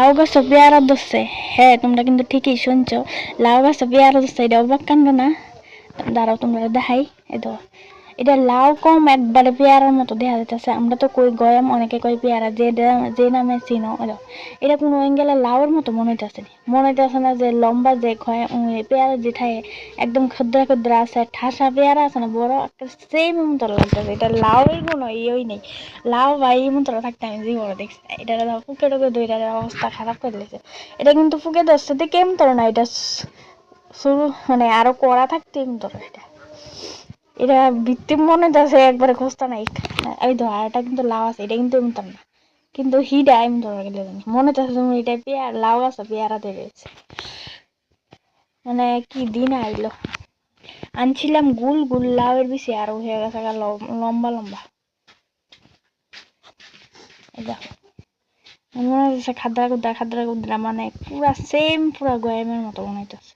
লাউ গাছ পেয়ারা ধরছে। হ্যাঁ, তোমরা কিন্তু ঠিকই শুনছো, লাউ গাছ পেয়ারা ধরছে। এটা অবাক কাণ্ড না? দাঁড়াও তোমরা দেখাই। এই তো এটা লাউ কম একবারে পেয়ারার মতো দেখা যাচ্ছে। আমরা তো কই গয়াম, অনেকে কই পেয়ারা, যে নামে চিনো। এটা কোনো অ্যাঙ্গেলে লাউর মতো মনে হইতেছে না যে লম্বা যে পেয়ারা যেটায় একদম ক্ষুদ্র ক্ষুদ্র আছে, ঠাসা পেয়ারা আছে না বড় একটা, সেম মতো লাগতেছে। এটা লাউয়ের কোনো ইয়েই নেই। লাউ বা এই মতো থাকতে আমি জীবনে দেখছি না। এটা ফুকে টুকে দুইটার অবস্থা খারাপ করে দিয়েছে। এটা কিন্তু ফুকে ধরছে দেখে এমন না, এটা শুরু মানে আরো কড়া থাকতে এমন এটা এটা ভিত্তি মনে আছে একবারে খোঁজতা নাই। এই তো আর এটা কিন্তু লাউ আছে, এটা কিন্তু এমন না, কিন্তু হিডা এমন ধরা গেলে জানি মনে আছে তুমি এটা পেয়ার লাউ আছে পেয়ারা দেবেছে। মানে কি দিন আইলো। আনছিলাম গুল গুল লাউয়ের বেশি আরো হয়ে গেছে লম্বা লম্বা। মনে হচ্ছে খাদ্রা কুদ্রা মানে পুরা সেম পুরা গয়ামের মতো মনে হইতেছে।